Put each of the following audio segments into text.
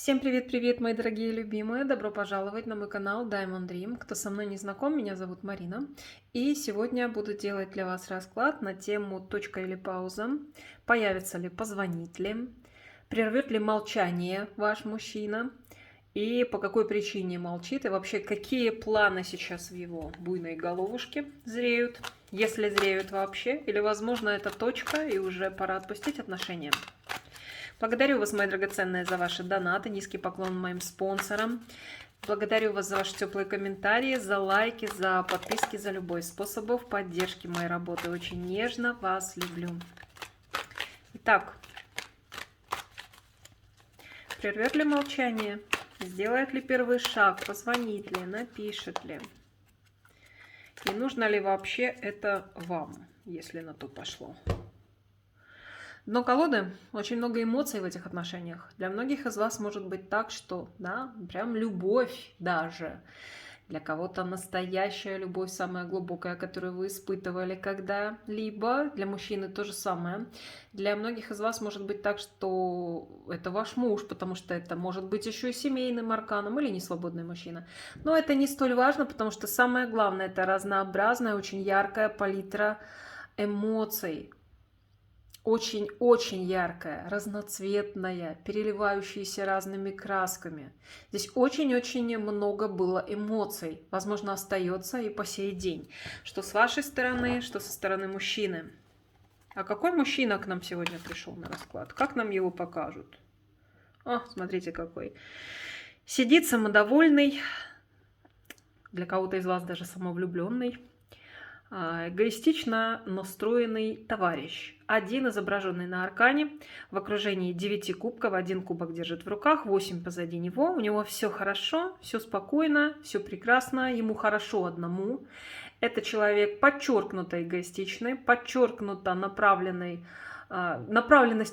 Всем привет-привет, мои дорогие любимые! Добро пожаловать на мой канал Diamond Dream. Кто со мной не знаком, меня зовут Марина. И сегодня я буду делать для вас расклад на тему точка или пауза. Появится ли, позвонит ли, прервет ли молчание ваш мужчина и по какой причине молчит, и вообще какие планы сейчас в его буйной головушке зреют, если зреют вообще, или возможно это точка и уже пора отпустить отношения. Благодарю вас, мои драгоценные, за ваши донаты. Низкий поклон моим спонсорам. Благодарю вас за ваши теплые комментарии, за лайки, за подписки, за любой способ поддержки моей работы. Очень нежно вас люблю. Итак, прервет ли молчание? Сделает ли первый шаг? Позвонит ли? Напишет ли? И нужно ли вообще это вам, если на то пошло? Дно колоды, очень много эмоций в этих отношениях. Для многих из вас может быть так, что, да, прям любовь даже. Для кого-то настоящая любовь, самая глубокая, которую вы испытывали когда-либо. Для мужчины то же самое. Для многих из вас может быть так, что это ваш муж, потому что это может быть еще и семейным арканом или несвободный мужчина. Но это не столь важно, потому что самое главное – это разнообразная, очень яркая палитра эмоций. Очень-очень яркая, разноцветная, переливающаяся разными красками. Здесь очень-очень много было эмоций. Возможно, остается и по сей день. Что с вашей стороны, что со стороны мужчины. А какой мужчина к нам сегодня пришел на расклад? Как нам его покажут? О, смотрите какой. Сидит самодовольный, для кого-то из вас даже самовлюбленный. Эгоистично настроенный товарищ. Один изображенный на аркане в окружении 9 кубков. 1 кубок держит в руках, 8 позади него. У него все хорошо, все спокойно, все прекрасно, ему хорошо одному. Это человек подчеркнуто эгоистичный, подчеркнуто направленность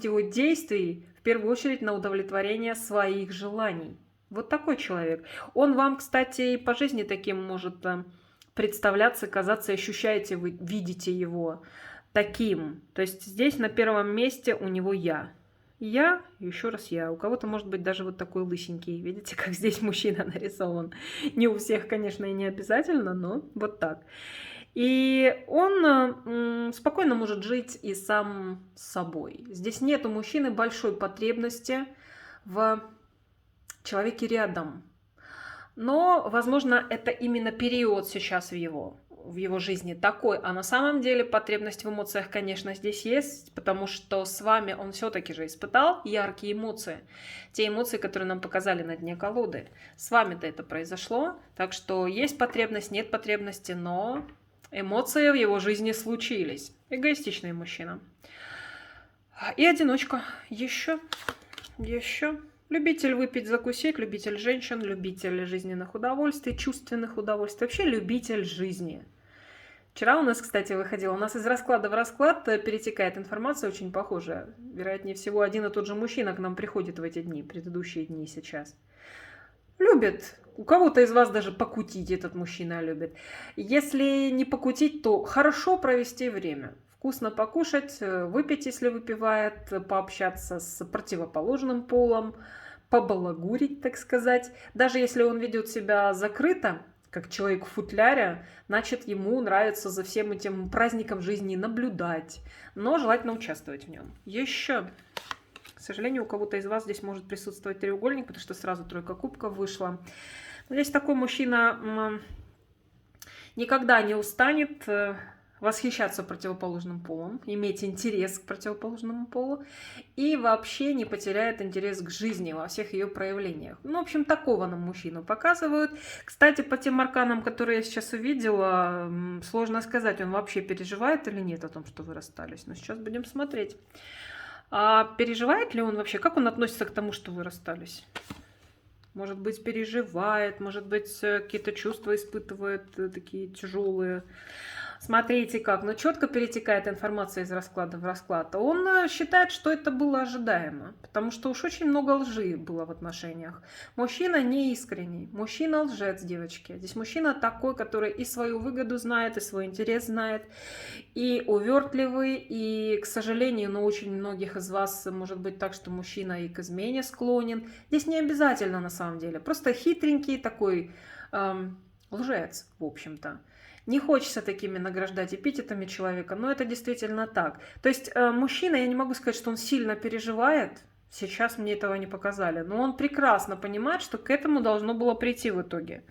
его действий в первую очередь на удовлетворение своих желаний. Вот такой человек. Он вам, кстати, и по жизни таким может представляться, казаться, ощущаете вы, видите его таким. То есть здесь на первом месте у него я. Я, еще раз я. У кого-то может быть даже вот такой лысенький. Видите, как здесь мужчина нарисован. Не у всех, конечно, и не обязательно, но вот так. И он спокойно может жить и сам с собой. Здесь нет у мужчины большой потребности в человеке рядом. Но, возможно, это именно период сейчас в его жизни такой. А на самом деле потребность в эмоциях, конечно, здесь есть, потому что с вами он все-таки же испытал яркие эмоции. Те эмоции, которые нам показали на дне колоды. С вами-то это произошло. Так что есть потребность, нет потребности, но эмоции в его жизни случились. Эгоистичный мужчина. И одиночка. Еще. Любитель выпить, закусить, любитель женщин, любитель жизненных удовольствий, чувственных удовольствий, вообще любитель жизни. Вчера у нас, кстати, выходило, у нас из расклада в расклад перетекает информация очень похожая. Вероятнее всего, один и тот же мужчина к нам приходит в эти дни, предыдущие дни сейчас. Любит. У кого-то из вас даже покутить этот мужчина любит. Если не покутить, то хорошо провести время. Вкусно покушать, выпить, если выпивает, пообщаться с противоположным полом, побалагурить, так сказать. Даже если он ведет себя закрыто, как человек в футляре, значит, ему нравится за всем этим праздником жизни наблюдать, но желательно участвовать в нем. Еще. К сожалению, у кого-то из вас здесь может присутствовать треугольник, потому что сразу тройка кубков вышла. Но здесь такой мужчина никогда не устанет восхищаться противоположным полом, иметь интерес к противоположному полу и вообще не потеряет интерес к жизни во всех ее проявлениях. Ну, в общем, такого нам мужчину показывают. Кстати, по тем арканам, которые я сейчас увидела, сложно сказать, он вообще переживает или нет о том, что вы расстались. Но сейчас будем смотреть. А переживает ли он вообще? Как он относится к тому, что вы расстались? Может быть, переживает, может быть, какие-то чувства испытывает такие тяжелые. Смотрите как, но четко перетекает информация из расклада в расклад. Он считает, что это было ожидаемо, потому что уж очень много лжи было в отношениях. Мужчина не искренний, мужчина лжец, девочки. Здесь мужчина такой, который и свою выгоду знает, и свой интерес знает, и увертливый, и, к сожалению, но очень многих из вас может быть так, что мужчина и к измене склонен. Здесь не обязательно на самом деле, просто хитренький такой лжец, в общем-то. Не хочется такими награждать эпитетами человека, но это действительно так. То есть мужчина, я не могу сказать, что он сильно переживает, сейчас мне этого не показали, но он прекрасно понимает, что к этому должно было прийти в итоге,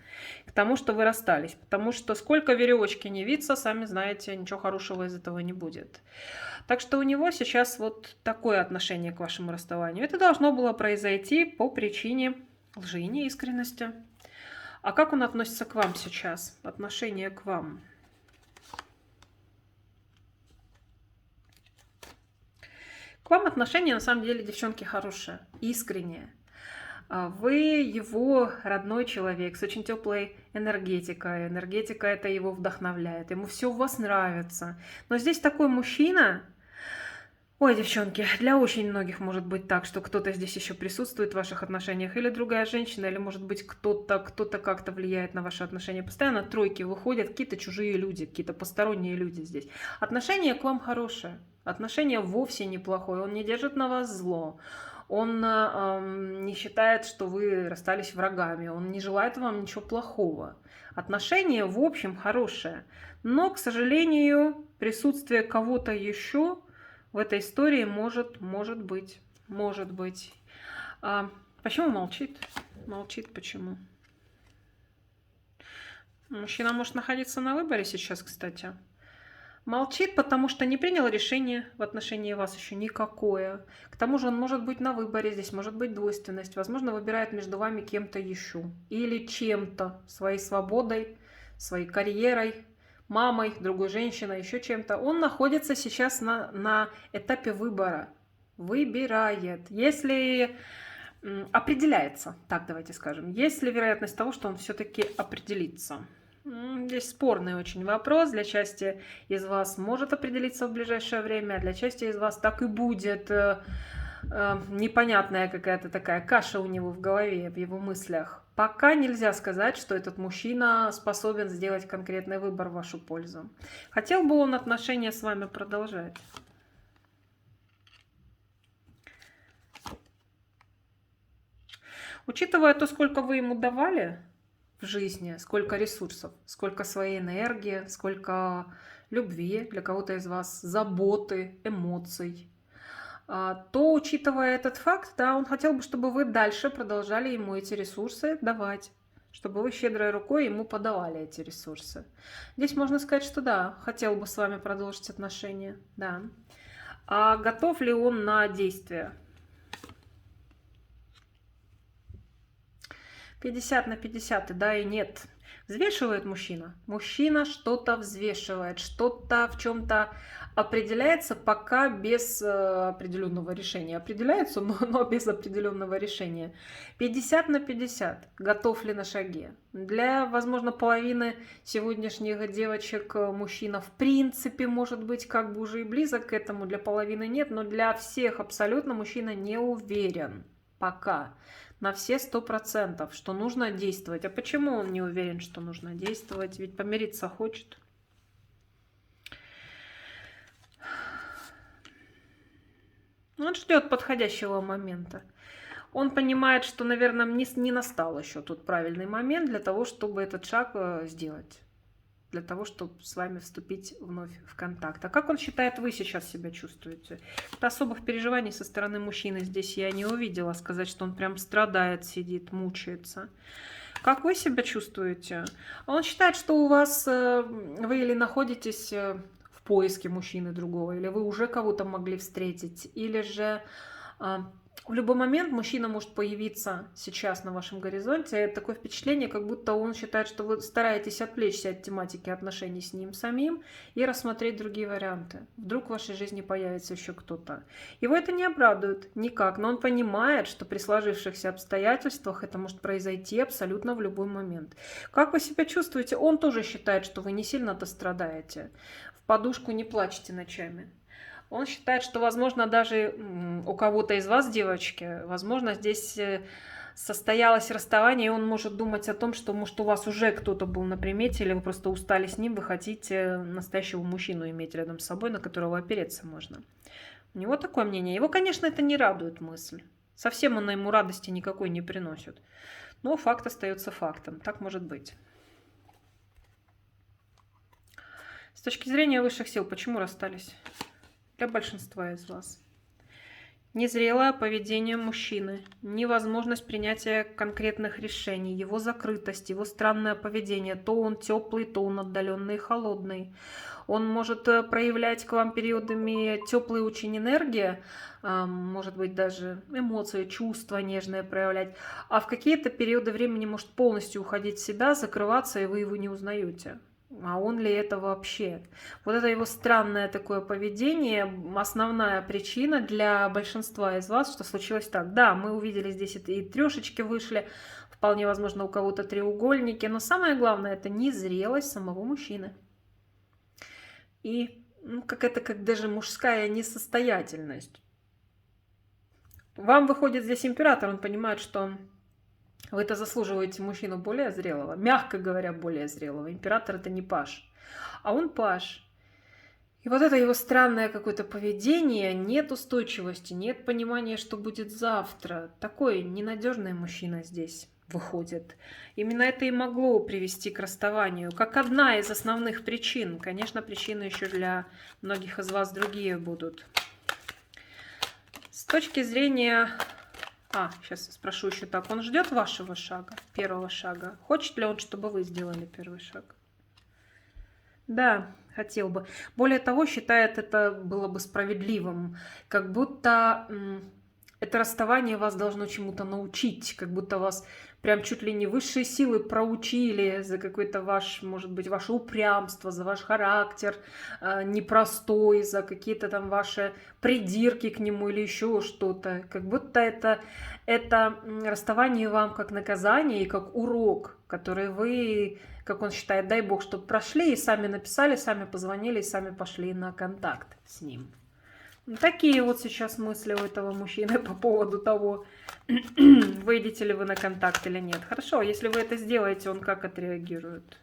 к тому, что вы расстались. Потому что сколько веревочки не виться, сами знаете, ничего хорошего из этого не будет. Так что у него сейчас вот такое отношение к вашему расставанию. Это должно было произойти по причине лжи и неискренности. А как он относится к вам сейчас? Отношение к вам? К вам отношение, на самом деле, девчонки, хорошее, искреннее. Вы его родной человек с очень теплой энергетикой. Энергетика это его вдохновляет. Ему все у вас нравится. Но здесь такой мужчина... Ой, девчонки, для очень многих может быть так, что кто-то здесь еще присутствует в ваших отношениях, или другая женщина, или может быть кто-то как-то влияет на ваши отношения. Постоянно тройки выходят, какие-то чужие люди, какие-то посторонние люди здесь. Отношение к вам хорошее, отношение вовсе неплохое, он не держит на вас зло. Он не считает, что вы расстались врагами, он не желает вам ничего плохого. Отношение в общем хорошее, но, к сожалению, присутствие кого-то еще в этой истории может быть. Почему молчит? Молчит почему? Мужчина может находиться на выборе сейчас, кстати. Молчит, потому что не принял решение в отношении вас еще никакое. К тому же он может быть на выборе, здесь может быть двойственность. Возможно, выбирает между вами кем-то еще. Или чем-то, своей свободой, своей карьерой, мамой, другой женщиной, еще чем-то. Он находится сейчас на этапе выбора. Выбирает. Если определяется, так давайте скажем, есть ли вероятность того, что он все-таки определится? Здесь спорный очень вопрос. Для части из вас может определиться в ближайшее время, а для части из вас так и будет непонятная какая-то такая каша у него в голове, в его мыслях. Пока нельзя сказать, что этот мужчина способен сделать конкретный выбор в вашу пользу. Хотел бы он отношения с вами продолжать? Учитывая то, сколько вы ему давали в жизни, сколько ресурсов, сколько своей энергии, сколько любви, для кого-то из вас заботы, эмоций, то, учитывая этот факт, да, он хотел бы, чтобы вы дальше продолжали ему эти ресурсы давать, чтобы вы щедрой рукой ему подавали эти ресурсы. Здесь можно сказать, что да, хотел бы с вами продолжить отношения, да. А готов ли он на действия? 50 на 50, и да, и нет. Взвешивает мужчина. Мужчина что-то взвешивает, что-то в чем-то определяется, пока без определенного решения. Определяется, но без определенного решения. 50 на 50. Готов ли на шаге? Для, возможно, половины сегодняшних девочек мужчина в принципе может быть как бы уже и близок к этому. Для половины нет, но для всех абсолютно мужчина не уверен. Пока. На все 100%, что нужно действовать. А почему он не уверен, что нужно действовать? Ведь помириться хочет. Он ждет подходящего момента. Он понимает, что, наверное, не настал еще тот правильный момент для того, чтобы этот шаг сделать. Для того, чтобы с вами вступить вновь в контакт. А как он считает, вы сейчас себя чувствуете? Особых переживаний со стороны мужчины здесь я не увидела. Сказать, что он прям страдает, сидит, мучается. Как вы себя чувствуете? Он считает, что у вас вы или находитесь в поиске мужчины другого, или вы уже кого-то могли встретить, или же В любой момент мужчина может появиться сейчас на вашем горизонте. Такое впечатление, как будто он считает, что вы стараетесь отвлечься от тематики отношений с ним самим и рассмотреть другие варианты. Вдруг в вашей жизни появится еще кто-то. Его это не обрадует никак, но он понимает, что при сложившихся обстоятельствах это может произойти абсолютно в любой момент. Как вы себя чувствуете? Он тоже считает, что вы не сильно-то страдаете. В подушку не плачьте ночами. Он считает, что, возможно, даже у кого-то из вас, девочки, возможно, здесь состоялось расставание, и он может думать о том, что, может, у вас уже кто-то был на примете, или вы просто устали с ним, вы хотите настоящего мужчину иметь рядом с собой, на которого опереться можно. У него такое мнение. Его, конечно, это не радует мысль. Совсем она ему радости никакой не приносит. Но факт остается фактом. Так может быть. С точки зрения высших сил, почему расстались? Для большинства из вас. Незрелое поведение мужчины, невозможность принятия конкретных решений, его закрытость, его странное поведение. То он теплый, то он отдаленный и холодный. Он может проявлять к вам периодами теплой очень энергии, может быть даже эмоции, чувства нежные проявлять. А в какие-то периоды времени может полностью уходить в себя, закрываться, и вы его не узнаете. А он ли это вообще? Вот это его странное такое поведение, основная причина для большинства из вас, что случилось так. Да, мы увидели здесь и трешечки вышли, вполне возможно у кого-то треугольники, но самое главное это незрелость самого мужчины. И как даже мужская несостоятельность. Вам выходит здесь император, он понимает, что вы-то заслуживаете мужчину более зрелого, мягко говоря, более зрелого. Император это не паж, а он паж. И вот это его странное какое-то поведение, нет устойчивости, нет понимания, что будет завтра. Такой ненадежный мужчина здесь выходит. Именно это и могло привести к расставанию, как одна из основных причин. Конечно, причины еще для многих из вас другие будут. С точки зрения... сейчас спрошу еще так. Он ждет вашего шага, первого шага? Хочет ли он, чтобы вы сделали первый шаг? Да, хотел бы. Более того, считает, это было бы справедливым. Как будто это расставание вас должно чему-то научить. Как будто вас прям чуть ли не высшие силы проучили за какой-то ваш, может быть, ваше упрямство, за ваш характер непростой, за какие-то там ваши придирки к нему или еще что-то. Как будто это расставание вам как наказание и как урок, который вы, как он считает, дай бог, чтобы прошли и сами написали, сами позвонили и сами пошли на контакт с ним. Такие вот сейчас мысли у этого мужчины по поводу того, выйдете ли вы на контакт или нет. Хорошо, если вы это сделаете, он как отреагирует?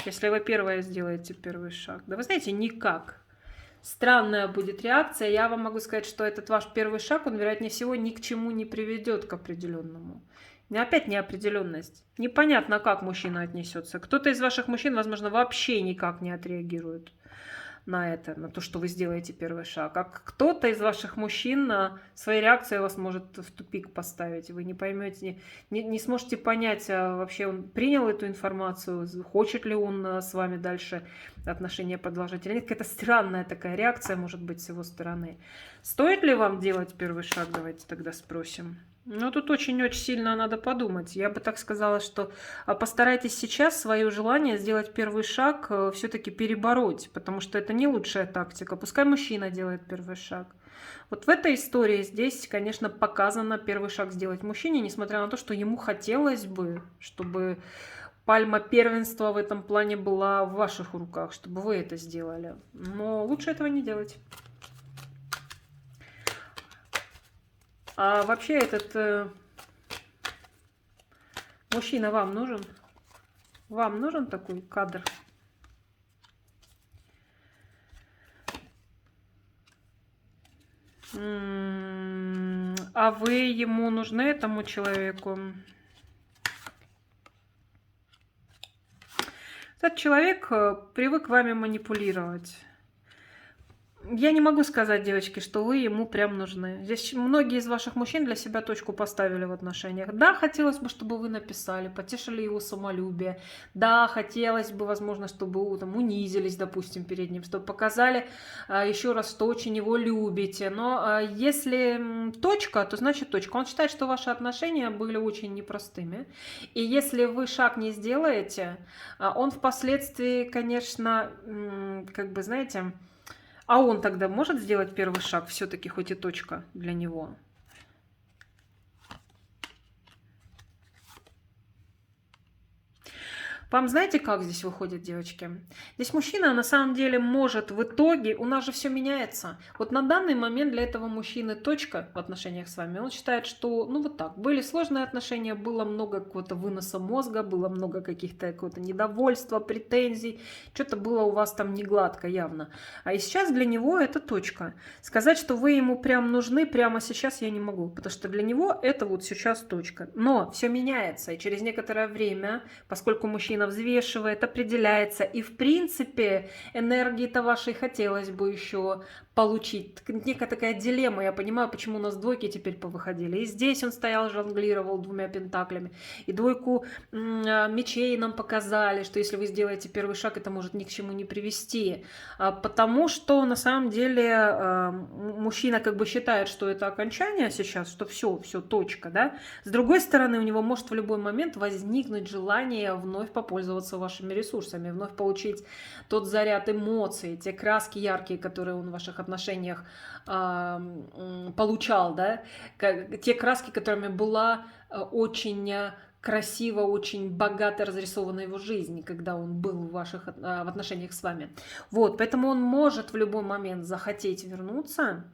Если вы первое сделаете первый шаг? Да вы знаете, никак. Странная будет реакция. Я вам могу сказать, что этот ваш первый шаг, он, вероятнее всего, ни к чему не приведет к определенному. И опять неопределенность. Непонятно, как мужчина отнесется. Кто-то из ваших мужчин, возможно, вообще никак не отреагирует на это, на то, что вы сделаете первый шаг. А кто-то из ваших мужчин своей реакцией вас может в тупик поставить. Вы не поймете, не сможете понять, вообще он принял эту информацию, хочет ли он с вами дальше отношения продолжать или нет. Какая-то странная такая реакция может быть с его стороны. Стоит ли вам делать первый шаг? Давайте тогда спросим. Ну, тут очень-очень сильно надо подумать. Я бы так сказала, что постарайтесь сейчас свое желание сделать первый шаг все-таки перебороть, потому что это не лучшая тактика. Пускай мужчина делает первый шаг. Вот в этой истории здесь, конечно, показано первый шаг сделать мужчине, несмотря на то, что ему хотелось бы, чтобы пальма первенства в этом плане была в ваших руках, чтобы вы это сделали. Но лучше этого не делать. А вообще этот мужчина вам нужен? Вам нужен такой кадр? А вы ему нужны, этому человеку? Этот человек привык вами манипулировать. Я не могу сказать, девочки, что вы ему прям нужны. Здесь многие из ваших мужчин для себя точку поставили в отношениях. Да, хотелось бы, чтобы вы написали, потешили его самолюбие. Да, хотелось бы, возможно, чтобы вы там унизились, допустим, перед ним, чтобы показали еще раз, что очень его любите. Но если точка, то значит точка. Он считает, что ваши отношения были очень непростыми. И если вы шаг не сделаете, он впоследствии, конечно, как бы, знаете... А он тогда может сделать первый шаг, все-таки хоть и точка для него? Вам знаете, как здесь выходит, девочки? Здесь мужчина на самом деле может в итоге, у нас же все меняется. Вот на данный момент для этого мужчины точка в отношениях с вами. Он считает, что, ну вот так, были сложные отношения, было много какого-то выноса мозга, было много каких-то какого-то недовольства, претензий. Что-то было у вас там не гладко явно. А и сейчас для него это точка. Сказать, что вы ему прям нужны прямо сейчас я не могу, потому что для него это вот сейчас точка. Но все меняется, и через некоторое время, поскольку мужчина взвешивает, определяется, и в принципе энергии-то вашей хотелось бы еще получить. Некая такая дилемма, я понимаю, почему у нас двойки теперь повыходили. И здесь он стоял, жонглировал двумя пентаклями, и двойку мечей нам показали, что если вы сделаете первый шаг, это может ни к чему не привести. Потому что на самом деле мужчина как бы считает, что это окончание сейчас, что все, точка, да. С другой стороны, у него может в любой момент возникнуть желание вновь попользоваться вашими ресурсами, вновь получить тот заряд эмоций, те краски яркие, которые он в ваших отношениях получал, да, те краски, которыми была очень красиво, очень богато разрисована его жизнь, когда он был в отношениях с вами. Вот, поэтому он может в любой момент захотеть вернуться,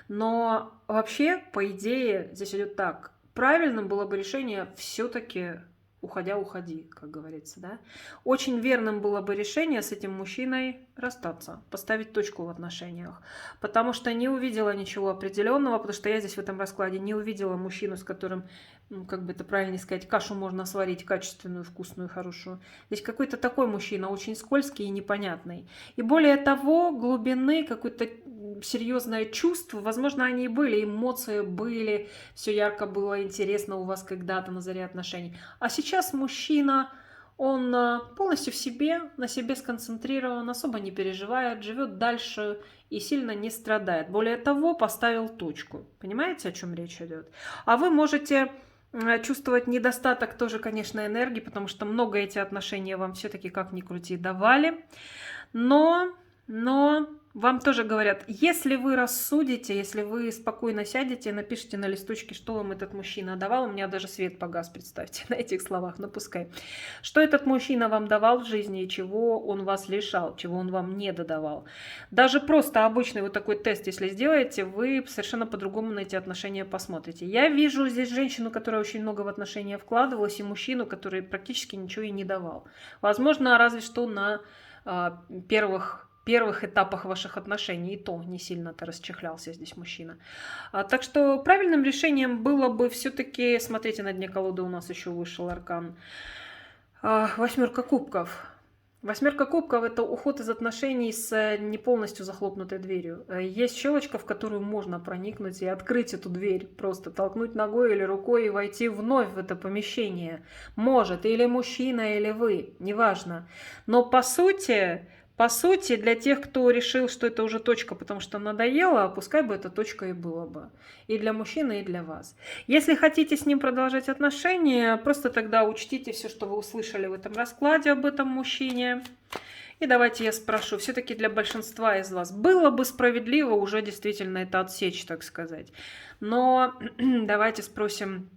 но вообще, по идее, здесь идет так. Правильным было бы решение все-таки уходя, уходи, как говорится, да. Очень верным было бы решение с этим мужчиной расстаться, поставить точку в отношениях, потому что не увидела ничего определенного, потому что я здесь в этом раскладе не увидела мужчину, с которым, как бы это правильно сказать, кашу можно сварить качественную, вкусную, хорошую. Здесь какой-то такой мужчина, очень скользкий и непонятный. И более того, глубины, какое-то серьезное чувство, возможно, они и были, эмоции были, все ярко было, интересно у вас когда-то на заре отношений. А сейчас мужчина, он полностью в себе, на себе сконцентрирован, особо не переживает, живет дальше и сильно не страдает. Более того, поставил точку. Понимаете, о чем речь идет? А вы можете чувствовать недостаток тоже, конечно, энергии, потому что много эти отношения вам все-таки, как ни крути, давали. Но вам тоже говорят, если вы рассудите, если вы спокойно сядете и напишите на листочке, что вам этот мужчина давал, у меня даже свет погас, представьте, на этих словах, ну пускай. Что этот мужчина вам давал в жизни и чего он вас лишал, чего он вам не додавал. Даже просто обычный вот такой тест, если сделаете, вы совершенно по-другому на эти отношения посмотрите. Я вижу здесь женщину, которая очень много в отношения вкладывалась, и мужчину, который практически ничего ей не давал. Возможно, разве что на первых этапах ваших отношений, и то не сильно-то расчехлялся здесь мужчина. Так что правильным решением было бы все-таки, смотрите, на дне колоды у нас еще вышел аркан, восьмерка кубков. Восьмерка кубков – это уход из отношений с не полностью захлопнутой дверью. Есть щелочка, в которую можно проникнуть и открыть эту дверь, просто толкнуть ногой или рукой и войти вновь в это помещение. Может, или мужчина, или вы, неважно. Но по сути, для тех, кто решил, что это уже точка, потому что надоело, пускай бы эта точка и была бы. И для мужчины, и для вас. Если хотите с ним продолжать отношения, просто тогда учтите все, что вы услышали в этом раскладе об этом мужчине. И давайте я спрошу, все-таки для большинства из вас было бы справедливо уже действительно это отсечь, так сказать. Но давайте спросим...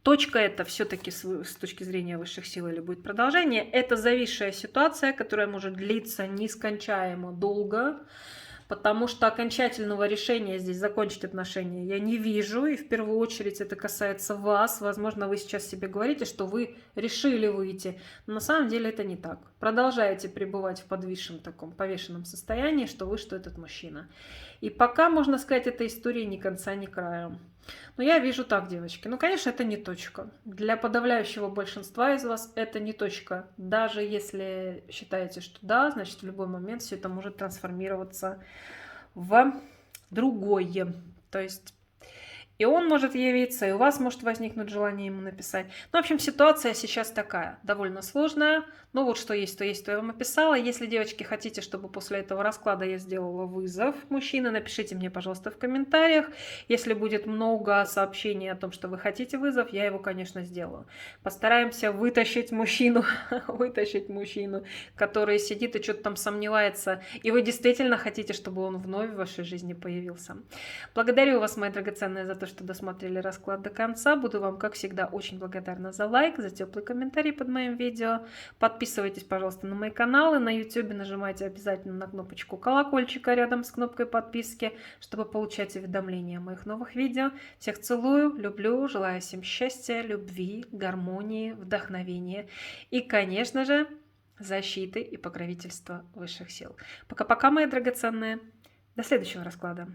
Точка это все-таки с точки зрения высших сил или будет продолжение. Это зависшая ситуация, которая может длиться нескончаемо долго, потому что окончательного решения здесь закончить отношения я не вижу. И в первую очередь это касается вас. Возможно, вы сейчас себе говорите, что вы решили выйти. Но на самом деле это не так. Продолжаете пребывать в подвисшем таком повешенном состоянии, что вы, что этот мужчина. И пока, можно сказать, этой истории ни конца, ни края. Но я вижу так, девочки. Ну, конечно, это не точка. Для подавляющего большинства из вас это не точка. Даже если считаете, что да, значит, в любой момент все это может трансформироваться в другое. То есть и он может явиться, и у вас может возникнуть желание ему написать. Ну, в общем, ситуация сейчас такая, довольно сложная. Но вот что есть, то я вам описала. Если, девочки, хотите, чтобы после этого расклада я сделала вызов мужчины, напишите мне, пожалуйста, в комментариях. Если будет много сообщений о том, что вы хотите вызов, я его, конечно, сделаю. Постараемся вытащить мужчину, который сидит и что-то там сомневается, и вы действительно хотите, чтобы он вновь в вашей жизни появился. Благодарю вас, мои драгоценные, за то, что досмотрели расклад до конца. Буду вам, как всегда, очень благодарна за лайк, за теплый комментарий под моим видео. Подписывайтесь, пожалуйста, на мои каналы. На YouTube нажимайте обязательно на кнопочку колокольчика рядом с кнопкой подписки, чтобы получать уведомления о моих новых видео. Всех целую, люблю, желаю всем счастья, любви, гармонии, вдохновения и, конечно же, защиты и покровительства высших сил. Пока-пока, мои драгоценные. До следующего расклада.